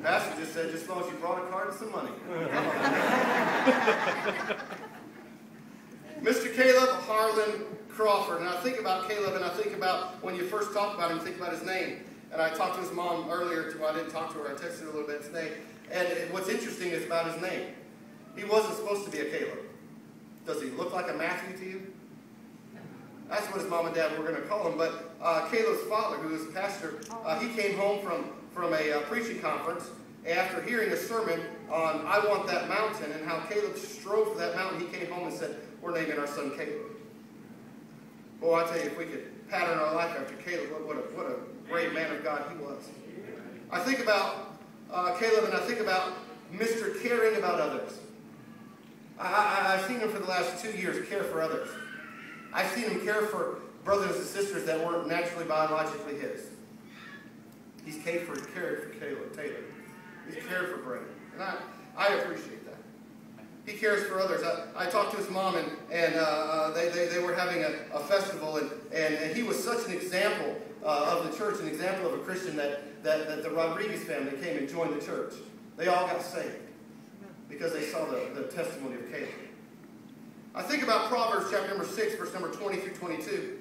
Pastor just said, just as long as you brought a card and some money. Mr. Caleb Harlan Crawford. And I think about Caleb, and I think about when you first talk about him, think about his name. And I talked to his mom earlier. Well, I didn't talk to her. I texted her a little bit today. And what's interesting is about his name. He wasn't supposed to be a Caleb. Does he look like a Matthew to you? That's what his mom and dad were going to call him. But Caleb's father, who was a pastor, he came home from a preaching conference after hearing a sermon on I Want That Mountain and how Caleb strove for that mountain. He came home and said, we're naming our son Caleb. Boy, I tell you, if we could pattern our life after Caleb, what a great man of God he was. I think about Caleb, and I think about Mr. Caring about others. I've seen him for the last 2 years care for others. I've seen him care for brothers and sisters that weren't naturally biologically his. He's cared for Caleb Taylor. He's cared for Brandon. And I appreciate that. He cares for others. I talked to his mom, and they were having a festival, and he was such an example of the church, an example of a Christian that the Rodriguez family came and joined the church. They all got saved because they saw the testimony of Caleb. I think about Proverbs chapter number 6, verse number 20 through 22.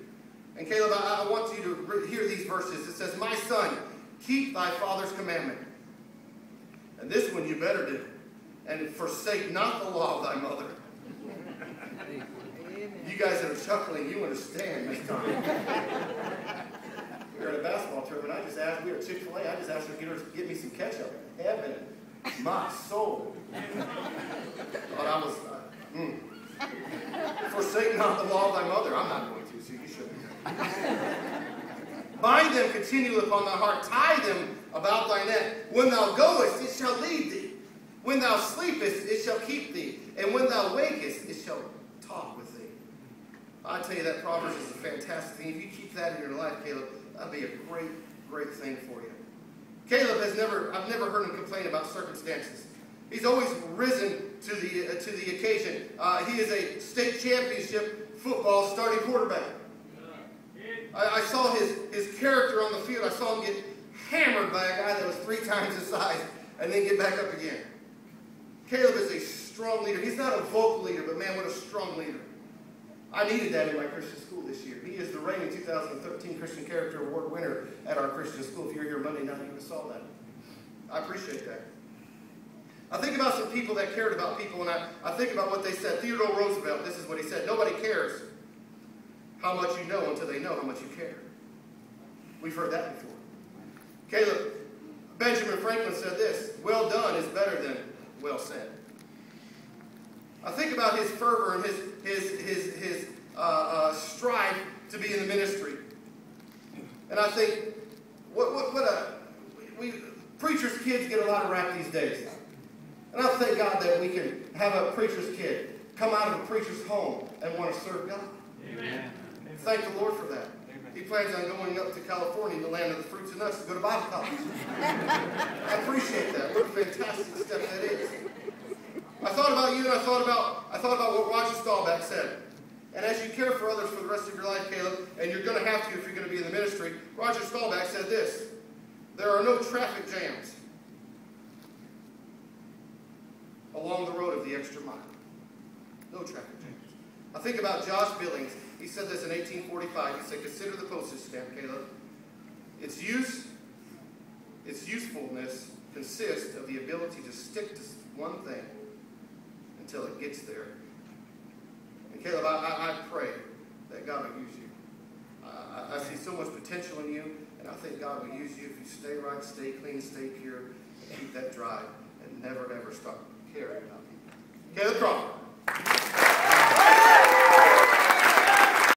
And Caleb, I want you to hear these verses. It says, my son, keep thy father's commandment. And this one you better do. And forsake not the law of thy mother. You guys that are chuckling, you understand this time. We were at a basketball tournament. I just asked, we were at Chick-fil-A. I just asked her to get me some ketchup. Heaven, my soul. Thought I was, forsake not the law of thy mother. I'm not going to, so you shouldn't. Bind them continually upon thy heart. Tie them about thy neck. When thou goest, it shall lead thee. When thou sleepest, it shall keep thee. And when thou wakest, it shall talk with thee. I tell you, that Proverbs is a fantastic thing. If you keep that in your life, Caleb, that'll be a great, great thing for you. Caleb I've never heard him complain about circumstances. He's always risen to the occasion. He is a state championship football starting quarterback. I saw his character on the field. I saw him get hammered by a guy that was 3 times his size and then get back up again. Caleb is a strong leader. He's not a vocal leader, but man, what a strong leader. I needed that in my Christian school this year. He is the reigning 2013 Christian Character Award winner at our Christian school. If you're here Monday night, you would have saw that. I appreciate that. I think about some people that cared about people, and I think about what they said. Theodore Roosevelt, this is what he said. Nobody cares how much you know until they know how much you care. We've heard that before. Caleb, Benjamin Franklin said this, well done is better than well said. I think about his fervor and his strive to be in the ministry. And I think, preachers' kids get a lot of rap these days. And I thank God that we can have a preacher's kid come out of a preacher's home and want to serve God. Amen. Thank the Lord for that. Amen. He plans on going up to California, the land of the fruits and nuts, to go to Bible college. I appreciate that. What a fantastic step that is. I thought about you, and I thought about what Roger Staubach said. And as you care for others for the rest of your life, Caleb, and you're going to have to if you're going to be in the ministry, Roger Staubach said this: there are no traffic jams along the road of the extra mile. No traffic jams. I think about Josh Billings. He said this in 1845. He said, consider the postage stamp, Caleb. Its usefulness consists of the ability to stick to one thing until it gets there. And Caleb, I pray that God will use you. I see so much potential in you, and I think God will use you if you stay right, stay clean, stay pure, and keep that drive, and never, ever stop caring about people. Caleb Crawford.